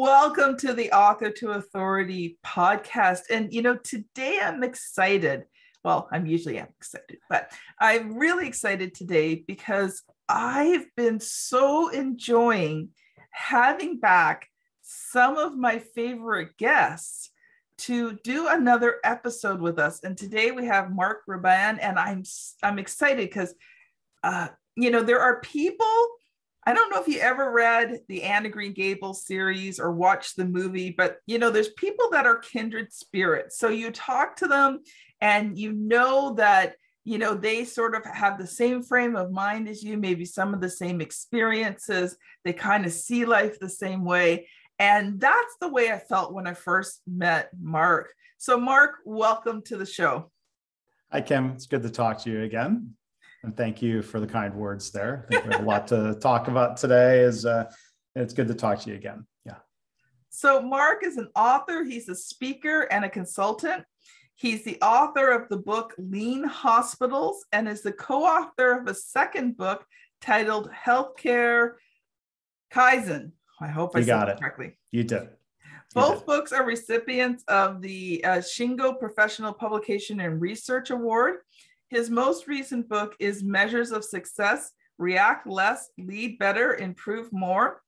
Welcome to the Author to Authority podcast. And, today I'm excited. Well, I'm excited, but I'm really excited today because I've been so enjoying having back some of my favorite guests to do another episode with us. And today we have Mark Graban, and I'm excited because, there are people. I don't know if you ever read the Anne Green Gables series or watched the movie, but there's people that are kindred spirits. So you talk to them and that, they sort of have the same frame of mind as you, maybe some of the same experiences. They kind of see life the same way. And that's the way I felt when I first met Mark. So Mark, welcome to the show. Hi, Kim. It's good to talk to you again. And thank you for the kind words there. I think we have a lot to talk about today. It's good to talk to you again. Yeah. So Mark is an author. He's a speaker and a consultant. He's the author of the book Lean Hospitals and is the co-author of a second book titled Healthcare Kaizen. I hope I said it correctly. You did. Both books are recipients of the Shingo Professional Publication and Research Award. His most recent book is Measures of Success, React Less, Lead Better, Improve More.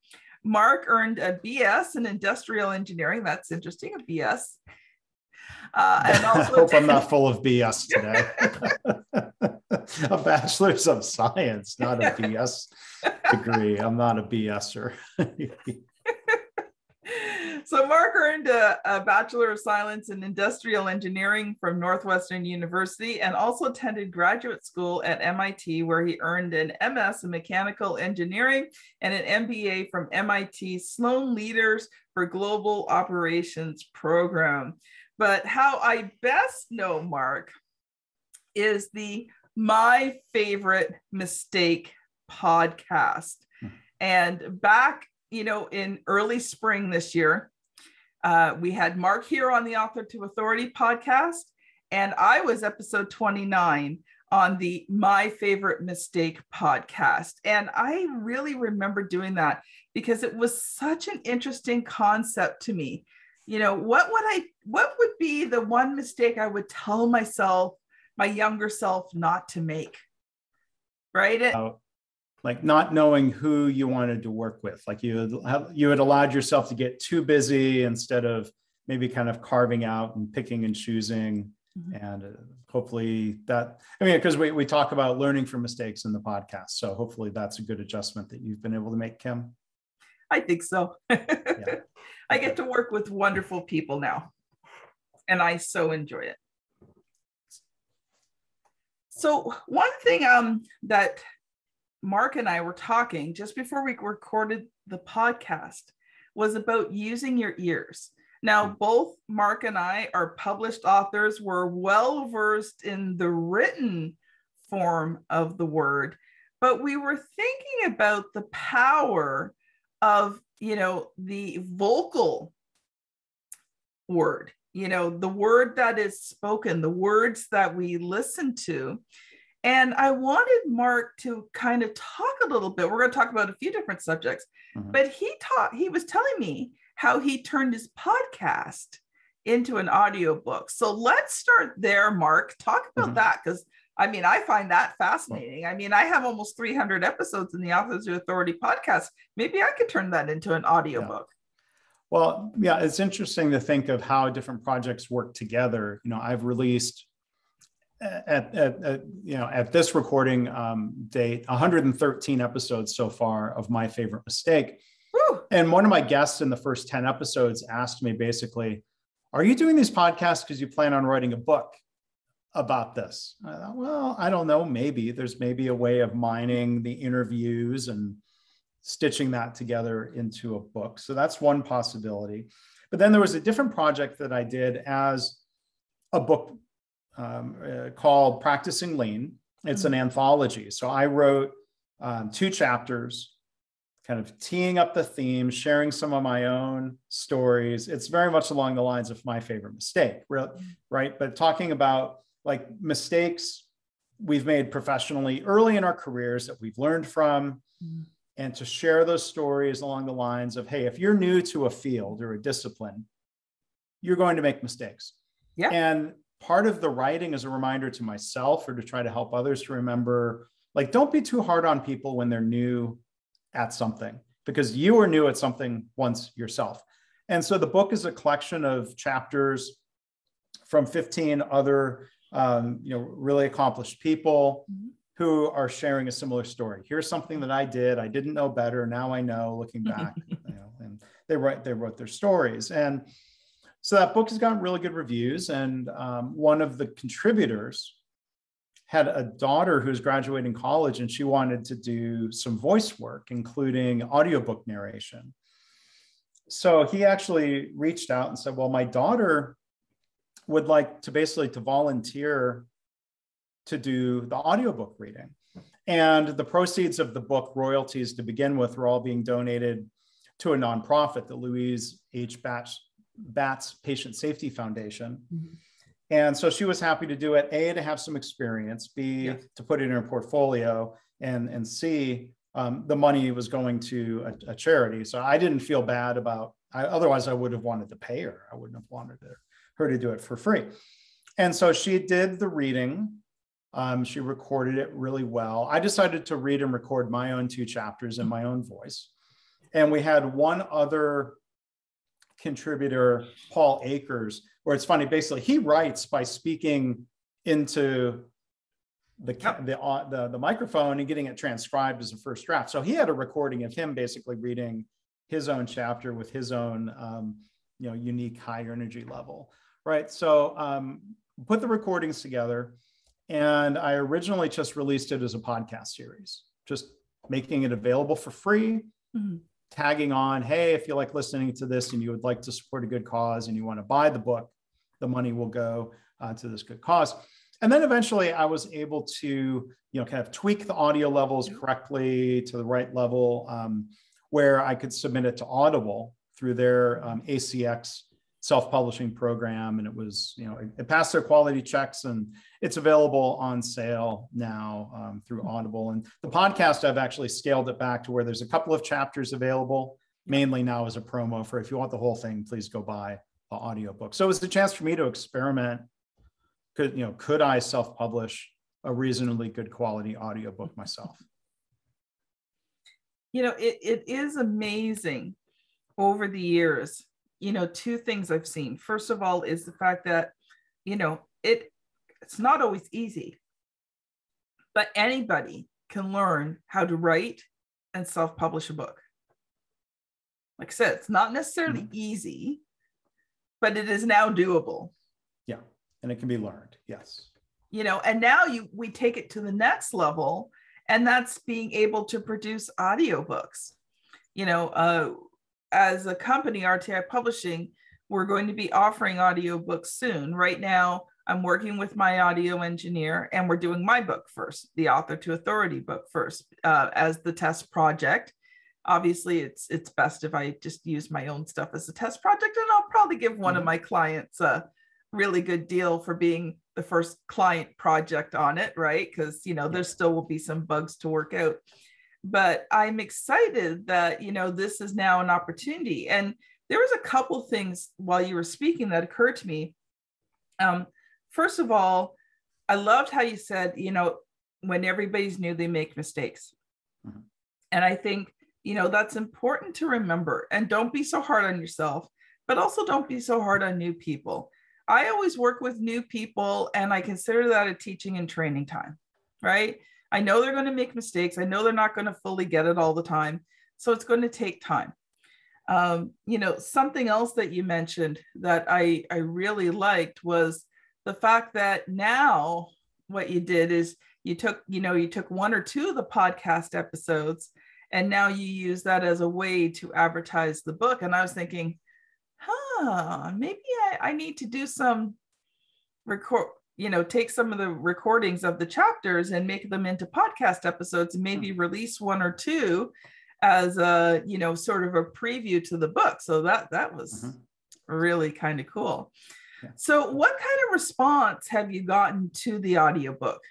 Mark earned a BS in Industrial Engineering. That's interesting, a BS. And also I hope I'm not full of BS today. A bachelor's of science, not a BS degree. I'm not a BSer. So Mark earned a Bachelor of Science in Industrial Engineering from Northwestern University and also attended graduate school at MIT, where he earned an MS in Mechanical Engineering and an MBA from MIT Sloan Leaders for Global Operations program. But how I best know Mark is the My Favorite Mistake podcast. And back, in early spring this year, we had Mark here on the Author to Authority podcast, and I was episode 29 on the My Favorite Mistake podcast. And I really remember doing that because it was such an interesting concept to me. What would be the one mistake I would tell myself, my younger self, not to make? Right? Like not knowing who you wanted to work with, like you had allowed yourself to get too busy instead of maybe kind of carving out and picking and choosing. Mm-hmm. And hopefully because we talk about learning from mistakes in the podcast. So hopefully that's a good adjustment that you've been able to make, Kim. I think so. Yeah. I get to work with wonderful people now, and I so enjoy it. So one thing that Mark and I were talking just before we recorded the podcast was about using your ears. Now, both Mark and I are published authors. We're well versed in the written form of the word, but we were thinking about the power of, the vocal word, the word that is spoken, the words that we listen to. And I wanted Mark to kind of talk a little bit. We're going to talk about a few different subjects, but he was telling me how he turned his podcast into an audiobook. So let's start there, Mark. Talk about that, because I find that fascinating. I have almost 300 episodes in the Authors to Authority podcast. Maybe I could turn that into an audiobook. Well, yeah, it's interesting to think of how different projects work together. I've released at this recording date, 113 episodes so far of My Favorite Mistake. Woo! And one of my guests in the first 10 episodes asked me basically, are you doing these podcasts because you plan on writing a book about this? I thought, well, I don't know. There's maybe a way of mining the interviews and stitching that together into a book. So that's one possibility. But then there was a different project that I did as a book called Practicing Lean. It's an anthology. So I wrote 2 chapters, kind of teeing up the theme, sharing some of my own stories. It's very much along the lines of My Favorite Mistake, right? But talking about like mistakes we've made professionally early in our careers that we've learned from, and to share those stories along the lines of, hey, if you're new to a field or a discipline, you're going to make mistakes. Yeah. And part of the writing is a reminder to myself, or to try to help others to remember, like, don't be too hard on people when they're new at something, because you were new at something once yourself. And so the book is a collection of chapters from 15 other, really accomplished people who are sharing a similar story. Here's something that I did. I didn't know better. Now I know, looking back, and they wrote their stories. And so that book has gotten really good reviews. And one of the contributors had a daughter who's graduating college, and she wanted to do some voice work, including audiobook narration. So he actually reached out and said, well, my daughter would like to to volunteer to do the audiobook reading. And the proceeds of the book, royalties to begin with, were all being donated to a nonprofit, the Louise H. Batts Patient Safety Foundation. Mm-hmm. And so she was happy to do it, A, to have some experience, B, yes, to put it in her portfolio, and C, the money was going to a charity. So I didn't feel bad about, otherwise I would have wanted to pay her. I wouldn't have wanted her to do it for free. And so she did the reading. She recorded it really well. I decided to read and record my own 2 chapters in my own voice. And we had one other contributor, Paul Akers, where it's funny, basically he writes by speaking into the microphone and getting it transcribed as a first draft. So he had a recording of him basically reading his own chapter with his own unique high energy level, right? So put the recordings together, and I originally just released it as a podcast series, just making it available for free. Mm-hmm. Tagging on, hey, if you like listening to this and you would like to support a good cause and you want to buy the book, the money will go to this good cause. And then eventually I was able to, kind of tweak the audio levels correctly to the right level, where I could submit it to Audible through their ACX self-publishing program. And it was, it passed their quality checks, and it's available on sale now through Audible. And the podcast, I've actually scaled it back to where there's a couple of chapters available, mainly now as a promo for, if you want the whole thing, please go buy the audiobook. So it was a chance for me to experiment. Could I self-publish a reasonably good quality audiobook myself? It is amazing over the years. 2 things I've seen. First of all is the fact that, it's not always easy, but anybody can learn how to write and self-publish a book. Like I said, it's not necessarily easy, but it is now doable. Yeah. And it can be learned. Yes. And now we take it to the next level, and that's being able to produce audiobooks. As a company, RTI Publishing, we're going to be offering audiobooks soon. Right now, I'm working with my audio engineer, and we're doing my book first, the Author to Authority book first, as the test project. Obviously, it's best if I just use my own stuff as a test project, and I'll probably give one of my clients a really good deal for being the first client project on it, right? Because, there still will be some bugs to work out. But I'm excited that, this is now an opportunity. And there was a couple things while you were speaking that occurred to me. First of all, I loved how you said, when everybody's new, they make mistakes. Mm-hmm. And I think, that's important to remember. And don't be so hard on yourself, but also don't be so hard on new people. I always work with new people, and I consider that a teaching and training time, right? I know they're going to make mistakes. I know they're not going to fully get it all the time. So it's going to take time. Something else that you mentioned that I really liked was the fact that now what you did is you took 1 or 2 of the podcast episodes, and now you use that as a way to advertise the book. And I was thinking, maybe I need to do some take some of the recordings of the chapters and make them into podcast episodes, and maybe release 1 or 2 as a, sort of a preview to the book. So that was really kind of cool. Yeah. So what kind of response have you gotten to the audiobook?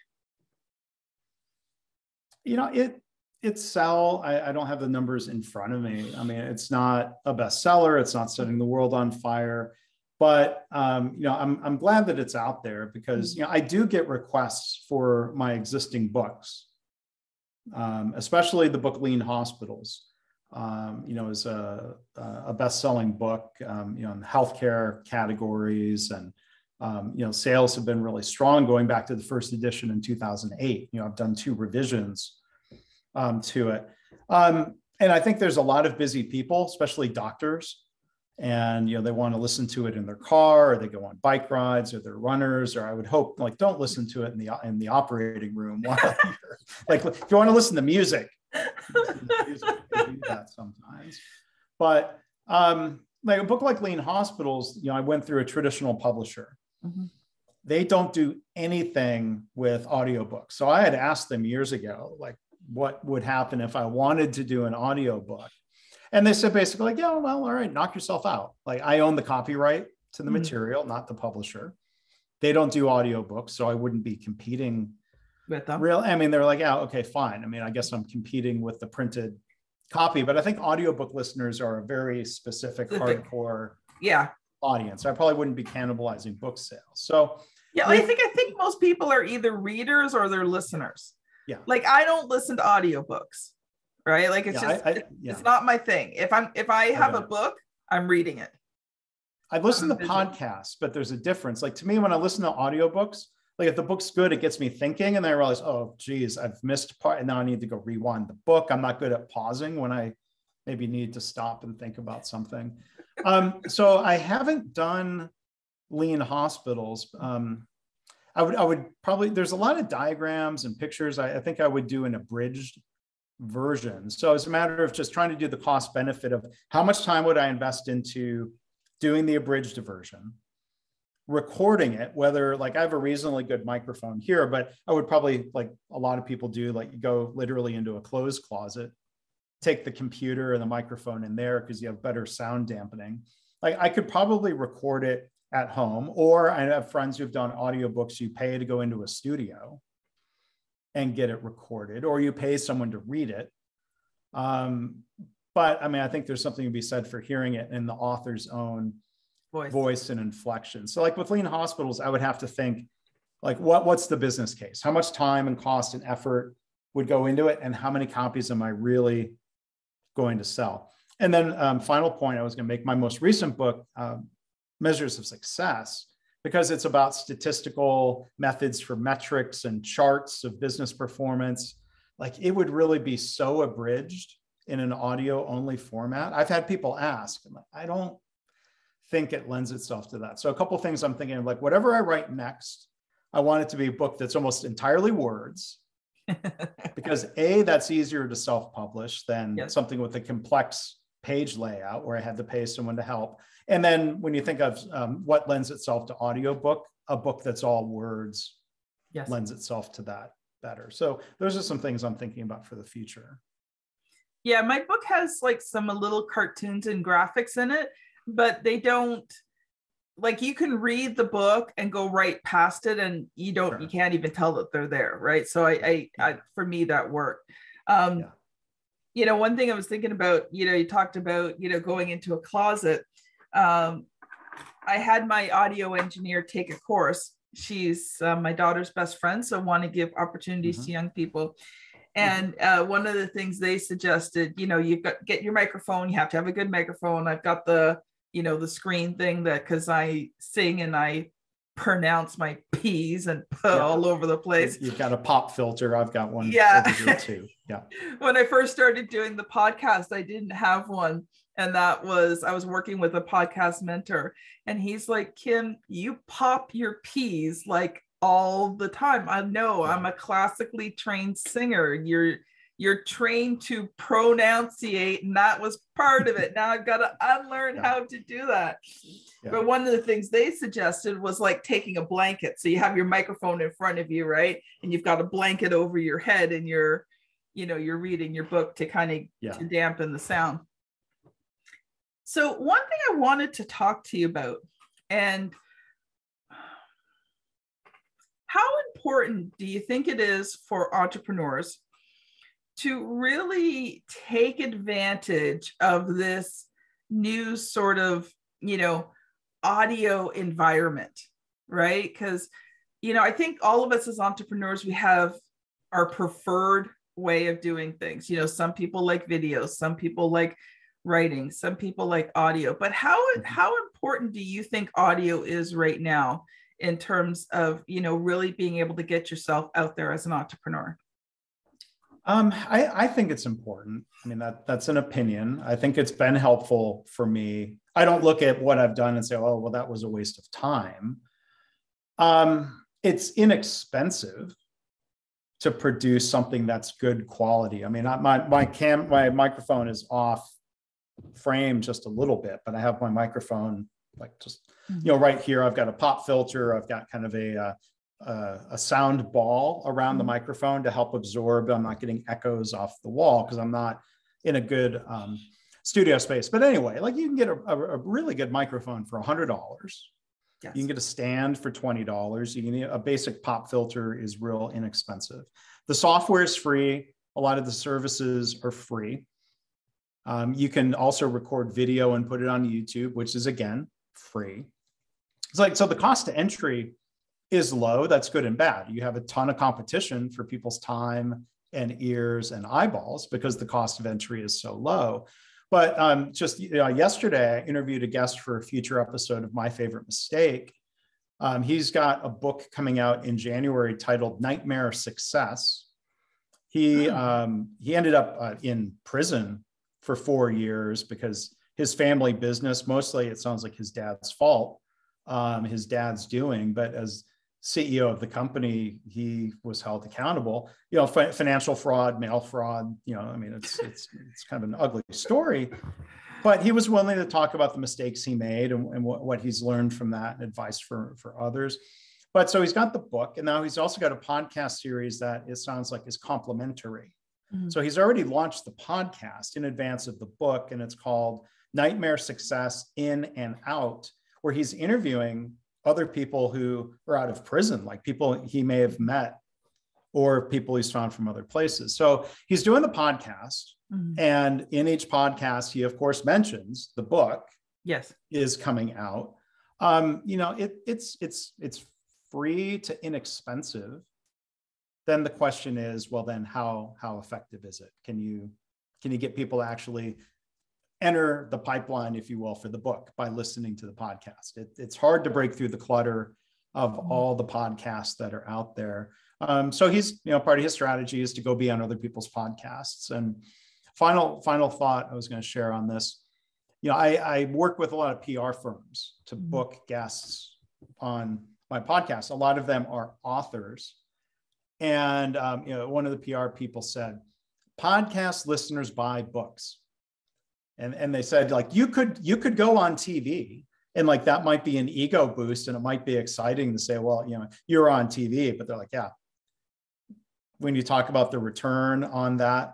I don't have the numbers in front of me. I mean, it's not a bestseller. It's not setting the world on fire, but I'm glad that it's out there because I do get requests for my existing books, especially the book Lean Hospitals. Is a best-selling book, in healthcare categories, and sales have been really strong going back to the first edition in 2008. I've done 2 revisions to it. And I think there's a lot of busy people, especially doctors, and they want to listen to it in their car, or they go on bike rides, or they're runners, or I would hope don't listen to it in the operating room while you're if you want to listen to music, you can do that sometimes. But like a book like Lean Hospitals, I went through a traditional publisher. Mm-hmm. They don't do anything with audiobooks. So I had asked them years ago, what would happen if I wanted to do an audiobook? And they said basically, yeah, well, all right, knock yourself out. I own the copyright to the material, not the publisher. They don't do audiobooks, so I wouldn't be competing with them. They're like, yeah, okay, fine. I guess I'm competing with the printed copy, but I think audiobook listeners are a very specific hardcore audience. I probably wouldn't be cannibalizing book sales. So yeah, I think most people are either readers or they're listeners. Yeah. I don't listen to audiobooks, right? It's not my thing. If I have a book, I'm reading it. I listen to podcasts, but there's a difference. To me, when I listen to audiobooks, if the book's good, it gets me thinking, and then I realize, oh, geez, I've missed part, and now I need to go rewind the book. I'm not good at pausing when I maybe need to stop and think about something. So I haven't done Lean Hospitals. I would probably, there's a lot of diagrams and pictures. I think I would do an abridged version. So it's a matter of just trying to do the cost benefit of how much time would I invest into doing the abridged version, recording it, whether I have a reasonably good microphone here, but I would probably, a lot of people do, you go literally into a clothes closet, take the computer and the microphone in there because you have better sound dampening. I could probably record it at home, or I have friends who've done audiobooks. You pay to go into a studio and get it recorded, or you pay someone to read it. But I think there's something to be said for hearing it in the author's own voice and inflection. So with Lean Hospitals, I would have to think what's the business case? How much time and cost and effort would go into it? And how many copies am I really going to sell? And then final point, I was going to make my most recent book, Measures of Success, because it's about statistical methods for metrics and charts of business performance. It would really be so abridged in an audio only format. I've had people ask, I don't think it lends itself to that. So a couple of things I'm thinking of, whatever I write next, I want it to be a book that's almost entirely words, because that's easier to self-publish than something with a complex page layout where I had to pay someone to help. And then when you think of what lends itself to audiobook, a book that's all words lends itself to that better. So those are some things I'm thinking about for the future. Yeah, my book has some little cartoons and graphics in it, but they don't, you can read the book and go right past it, and you can't even tell that they're there, right? So I for me, that worked. One thing I was thinking about, you talked about, going into a closet. I had my audio engineer take a course. She's my daughter's best friend, so I want to give opportunities to young people. And one of the things they suggested, you've got get your microphone. You have to have a good microphone. I've got the screen thing because I sing and I pronounce my P's and all over the place. You've got a pop filter. I've got one over here too. Yeah. When I first started doing the podcast, I didn't have one. And I was working with a podcast mentor, and he's like, Kim, you pop your P's all the time. I know I'm a classically trained singer. You're trained to pronunciate, and that was part of it. Now I've got to unlearn how to do that. Yeah. But one of the things they suggested was taking a blanket. So you have your microphone in front of you, right? And you've got a blanket over your head, and you're reading your book to kind of to dampen the sound. So one thing I wanted to talk to you about, and how important do you think it is for entrepreneurs to really take advantage of this new sort of, audio environment, right? Because, I think all of us as entrepreneurs, we have our preferred way of doing things. Some people like videos, some people like writing, some people like audio. But how important do you think audio is right now in terms of, really being able to get yourself out there as an entrepreneur? I think it's important. I mean, that's an opinion. I think it's been helpful for me. I don't look at what I've done and say, oh, well, that was a waste of time. It's inexpensive to produce something that's good quality. I mean, my microphone is off frame just a little bit, but I have my microphone like just, right here. I've got a pop filter. I've got kind of a sound ball around the microphone to help absorb. I'm not getting echoes off the wall because I'm not in a good studio space. But anyway, like you can get a really good microphone for $100. Yes. You can get a stand for $20. You can get a basic pop filter is real inexpensive. The software is free. A lot of the services are free. You can also record video and put it on YouTube, which is again free. It's like, so the cost to entry is low. That's good and bad. You have a ton of competition for people's time and ears and eyeballs because the cost of entry is so low. But just yesterday, I interviewed a guest for a future episode of My Favorite Mistake. He's got a book coming out in January titled Nightmare Success. He ended up in prison for 4 years because his family business, mostly it sounds like his dad's fault, his dad's doing, but as CEO of the company, he was held accountable. Financial fraud, mail fraud. I mean, it's kind of an ugly story, but he was willing to talk about the mistakes he made and what he's learned from that and advice for others. But so he's got the book, and now he's also got a podcast series that it sounds like is complementary. Mm-hmm. So he's already launched the podcast in advance of the book, and it's called Nightmare Success In and Out, where he's interviewing other people who are out of prison, like people he may have met or people he's found from other places. So he's doing the podcast. Mm-hmm. And in each podcast, he of course mentions the book is coming out. It's free to inexpensive. Then the question is, well, then how effective is it? Can you get people to actually enter the pipeline, if you will, for the book by listening to the podcast? It's hard to break through the clutter of all the podcasts that are out there. So he's, part of his strategy is to go be on other people's podcasts. And final thought I was going to share on this, I work with a lot of PR firms to book guests on my podcast. A lot of them are authors. And, one of the PR people said, podcast listeners buy books. And they said, like, you could go on TV and like, that might be an ego boost and it might be exciting to say, well, you're on TV, but they're like, yeah, when you talk about the return on that,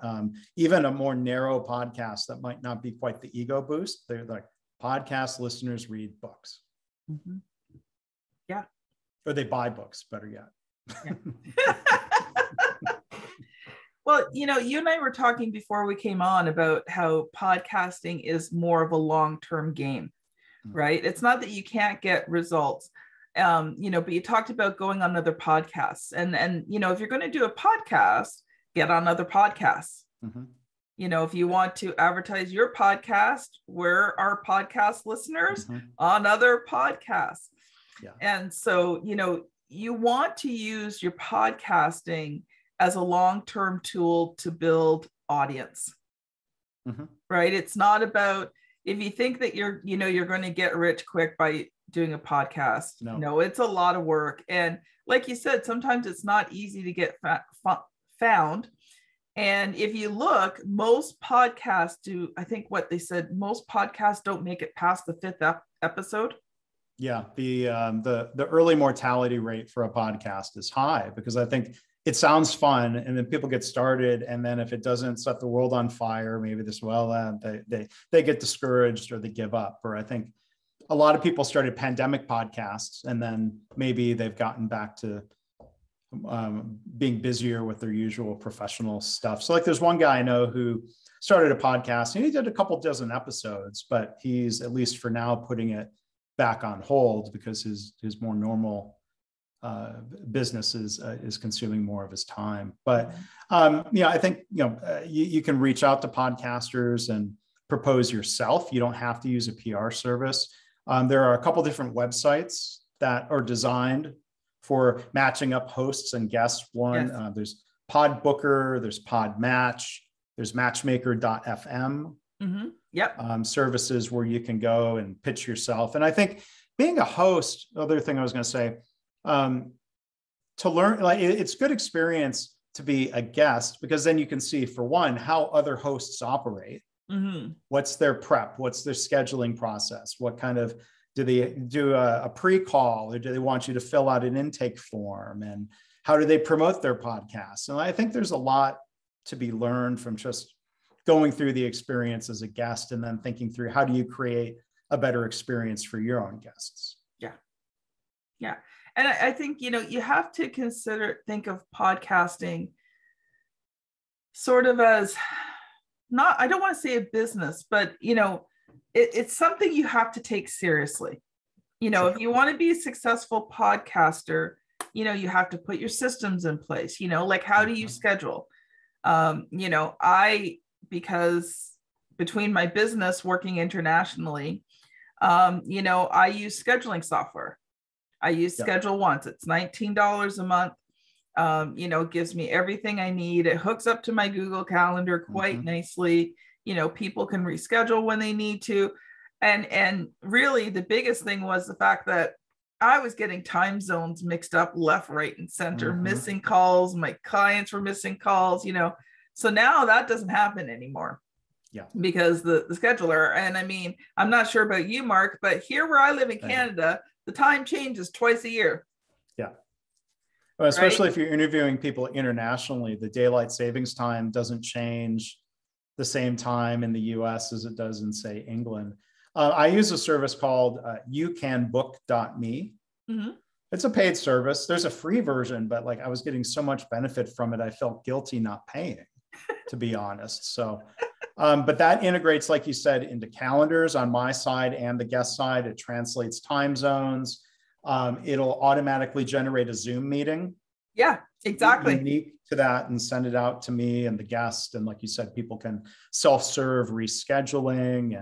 even a more narrow podcast that might not be quite the ego boost, they're like, podcast listeners read books. Mm-hmm. Yeah. Or they buy books, better yet. Yeah. Well, you and I were talking before we came on about how podcasting is more of a long-term game, right? It's not that you can't get results, but you talked about going on other podcasts and if you're going to do a podcast, get on other podcasts. Mm-hmm. If you want to advertise your podcast, where are podcast listeners on other podcasts? Yeah. And so, you want to use your podcasting as a long-term tool to build audience, right? It's not about, if you think that you're going to get rich quick by doing a podcast. No, it's a lot of work. And like you said, sometimes it's not easy to get found. And if you look, most podcasts do, I think what they said, most podcasts don't make it past the 5th episode. Yeah, the early mortality rate for a podcast is high because I think it sounds fun, and then people get started, and then if it doesn't set the world on fire, maybe they get discouraged or they give up. Or I think a lot of people started pandemic podcasts, and then maybe they've gotten back to being busier with their usual professional stuff. So like there's one guy I know who started a podcast and he did a couple dozen episodes, but he's, at least for now, putting it back on hold because his more normal business is consuming more of his time. But I think you can reach out to podcasters and propose yourself. You don't have to use a PR service. There are a couple different websites that are designed for matching up hosts and guests. One, yes. There's Podbooker, there's Podmatch, there's Matchmaker.fm. Mm-hmm. Yep. Services where you can go and pitch yourself. And I think being a host, other thing I was going to say, to learn, like it's good experience to be a guest, because then you can see, for one, how other hosts operate. Mm-hmm. What's their prep? What's their scheduling process? What kind of, do they do a pre-call, or do they want you to fill out an intake form? And how do they promote their podcasts? And I think there's a lot to be learned from just going through the experience as a guest, and then thinking through, how do you create a better experience for your own guests? Yeah. Yeah. And I think, you have to think of podcasting sort of as not, I don't want to say a business, but, it's something you have to take seriously. Sure. If you want to be a successful podcaster, you have to put your systems in place, like how do you schedule? Because between my business working internationally, I use scheduling software. I use Schedule Once. It's $19 a month. It gives me everything I need. It hooks up to my Google Calendar quite nicely. People can reschedule when they need to. And really the biggest thing was the fact that I was getting time zones mixed up left, right, and center, missing calls. My clients were missing calls, So now that doesn't happen anymore. Yeah. Because the scheduler, and I mean, I'm not sure about you, Mark, but here where I live in Canada, the time changes twice a year. Yeah. Well, especially if you're interviewing people internationally, the daylight savings time doesn't change the same time in the US as it does in, say, England. I use a service called youcanbook.me. Mm-hmm. It's a paid service. There's a free version, but I was getting so much benefit from it, I felt guilty not paying, to be honest. So, but that integrates, like you said, into calendars on my side and the guest side. It translates time zones. It'll automatically generate a Zoom meeting. Yeah, exactly. Unique to that, and send it out to me and the guest. And like you said, people can self-serve rescheduling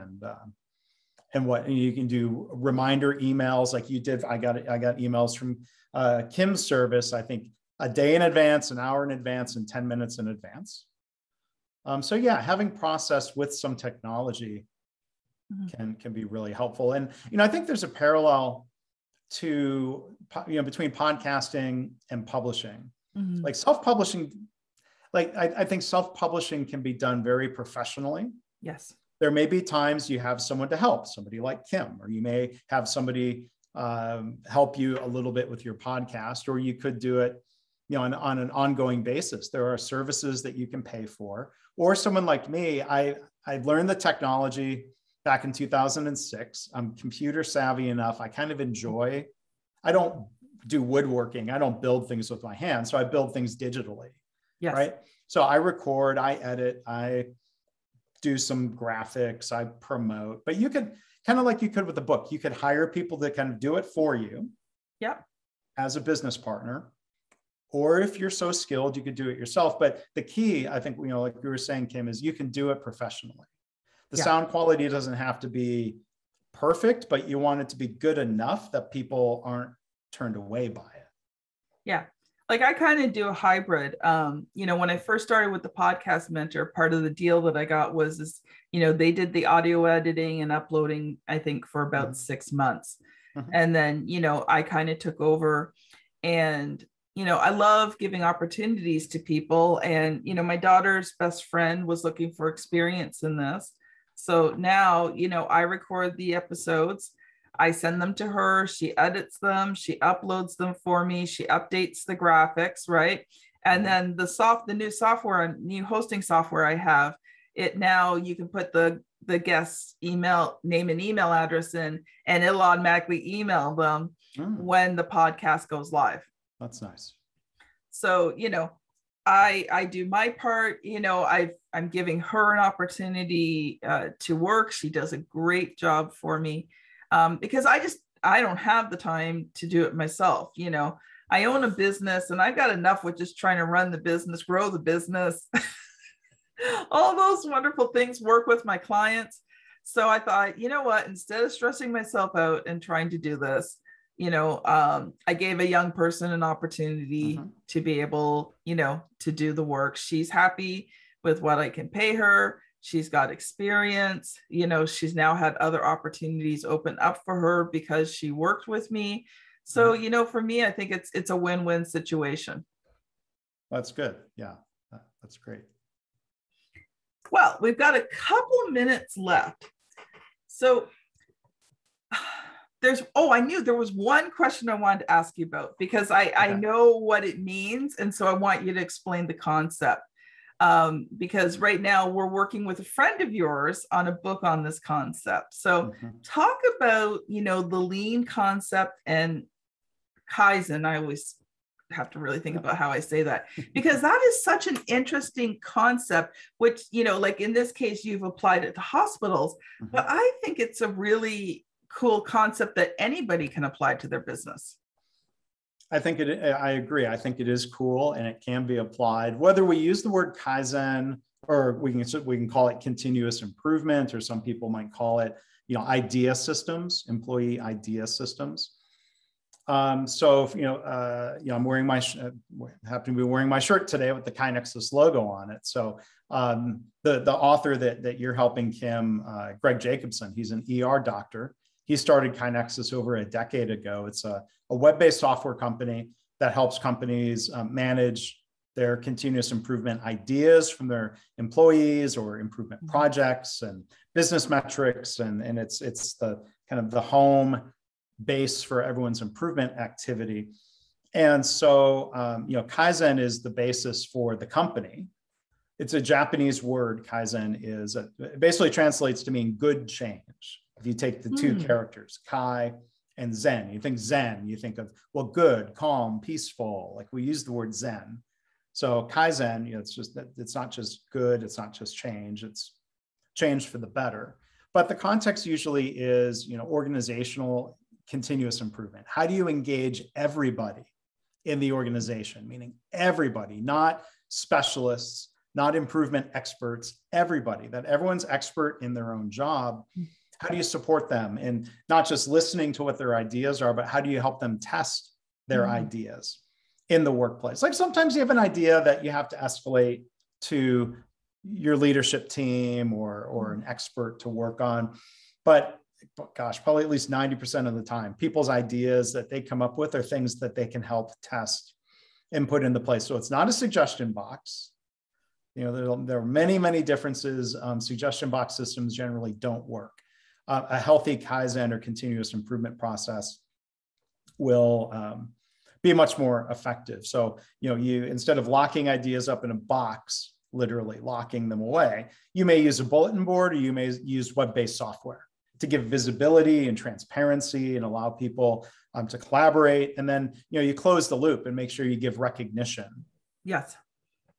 and what you can do, reminder emails like you did. I got emails from Kim's service, I think a day in advance, an hour in advance, and 10 minutes in advance. So yeah, having process with some technology can be really helpful. And, I think there's a parallel to, between podcasting and publishing. Like self-publishing, I think self-publishing can be done very professionally. Yes. There may be times you have someone to help, somebody like Kim, or you may have somebody help you a little bit with your podcast, or you could do it, on an ongoing basis. There are services that you can pay for, or someone like me. I learned the technology back in 2006. I'm computer savvy enough. I kind of enjoy, I don't do woodworking. I don't build things with my hands. So I build things digitally. Yes. Right. So I record, I edit, I do some graphics, I promote, but you could kind of like you could with a book, you could hire people that kind of do it for you. Yeah. As a business partner. Or if you're so skilled, you could do it yourself. But the key, I think, like we were saying, Kim, is you can do it professionally. The sound quality doesn't have to be perfect, but you want it to be good enough that people aren't turned away by it. Yeah. I kind of do a hybrid. When I first started with the Podcast Mentor, part of the deal that I got was, they did the audio editing and uploading, I think, for about 6 months. And then, I kind of took over, and I love giving opportunities to people. And, my daughter's best friend was looking for experience in this. So now, I record the episodes, I send them to her, she edits them, she uploads them for me, she updates the graphics, right? And then the new software, new hosting software I have, it now you can put the guest's email, name and email address in, and it'll automatically email them when the podcast goes live. That's nice. So, I do my part. I'm giving her an opportunity to work. She does a great job for me, because I don't have the time to do it myself. I own a business, and I've got enough with just trying to run the business, grow the business, all those wonderful things, work with my clients. So I thought, you know what, instead of stressing myself out and trying to do this, I gave a young person an opportunity to be able, to do the work. She's happy with what I can pay her. She's got experience. She's now had other opportunities open up for her because she worked with me. So, for me, I think it's a win-win situation. That's good. Yeah, that's great. Well, we've got a couple of minutes left. So I knew there was one question I wanted to ask you about, because I know what it means. And so I want you to explain the concept. Because right now we're working with a friend of yours on a book on this concept. So talk about, the lean concept and Kaizen. I always have to really think about how I say that, because that is such an interesting concept, which, like in this case, you've applied it to hospitals, but I think it's a really cool concept that anybody can apply to their business. I agree. I think it is cool, and it can be applied, whether we use the word Kaizen, or we can call it continuous improvement, or some people might call it, idea systems, employee idea systems. So, I'm wearing happen to be wearing my shirt today with the KaiNexus logo on it. So the author that you're helping, Kim, Greg Jacobson, he's an ER doctor. He started KaiNexus over a decade ago. It's a web-based software company that helps companies manage their continuous improvement ideas from their employees, or improvement projects and business metrics. And it's the kind of the home base for everyone's improvement activity. And so, Kaizen is the basis for the company. It's a Japanese word. Kaizen it basically translates to mean good change. If you take the two characters, Kai and Zen, you think Zen, you think of, well, good, calm, peaceful. Like, we use the word Zen. So Kaizen, it's just that it's not just good, it's not just change, it's change for the better. But the context usually is, organizational continuous improvement. How do you engage everybody in the organization? Meaning everybody, not specialists, not improvement experts, everybody, that everyone's expert in their own job. How do you support them in not just listening to what their ideas are, but how do you help them test their ideas in the workplace? Like, sometimes you have an idea that you have to escalate to your leadership team or an expert to work on. But gosh, probably at least 90% of the time, people's ideas that they come up with are things that they can help test and put into place. So it's not a suggestion box. There are many, many differences. Suggestion box systems generally don't work. A healthy Kaizen or continuous improvement process will be much more effective. So, you, instead of locking ideas up in a box, literally locking them away, you may use a bulletin board, or you may use web-based software to give visibility and transparency and allow people to collaborate. And then, you close the loop and make sure you give recognition. Yes.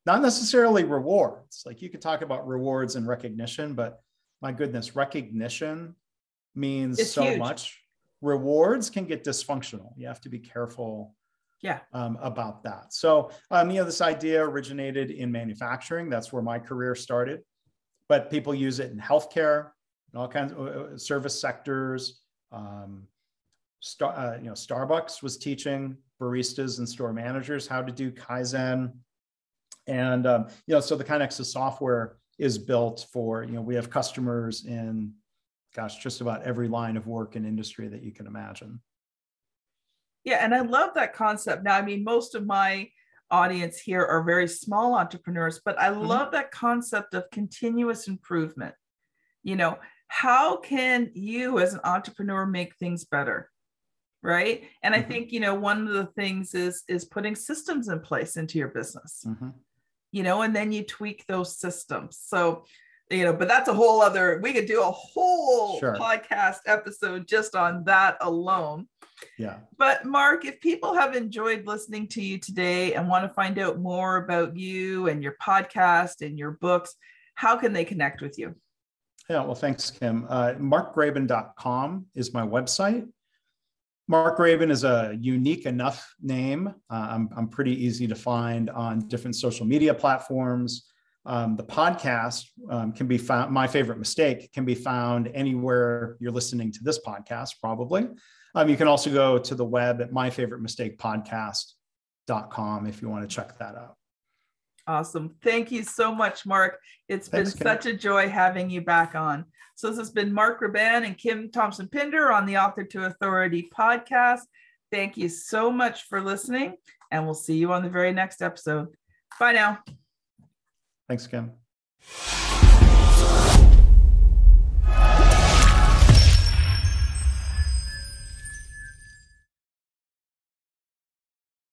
Not necessarily rewards. Like, you could talk about rewards and recognition, but my goodness, recognition means it's so huge. Much. Rewards can get dysfunctional. You have to be careful about that. So, this idea originated in manufacturing. That's where my career started. But people use it in healthcare, in all kinds of service sectors. Starbucks was teaching baristas and store managers how to do Kaizen. And, so the KaiNexus software is built for, we have customers in, just about every line of work and industry that you can imagine. Yeah. And I love that concept. Now, most of my audience here are very small entrepreneurs, but I love that concept of continuous improvement. How can you as an entrepreneur make things better? Right. And I think, one of the things is putting systems in place into your business. And then you tweak those systems. So But that's a whole other, we could do a whole Sure. podcast episode just on that alone. Yeah. But Mark, if people have enjoyed listening to you today and want to find out more about you and your podcast and your books, how can they connect with you? Yeah, well, thanks, Kim. MarkGraban.com is my website. Mark Graban is a unique enough name. I'm pretty easy to find on different social media platforms. The podcast can be found, My Favorite Mistake can be found anywhere you're listening to this podcast, probably. You can also go to the web at myfavoritemistakepodcast.com if you want to check that out. Awesome. Thank you so much, Mark. It's been such a joy having you back on. So this has been Mark Graban and Kim Thompson-Pinder on the Author to Authority podcast. Thank you so much for listening, and we'll see you on the very next episode. Bye now. Thanks, Kim.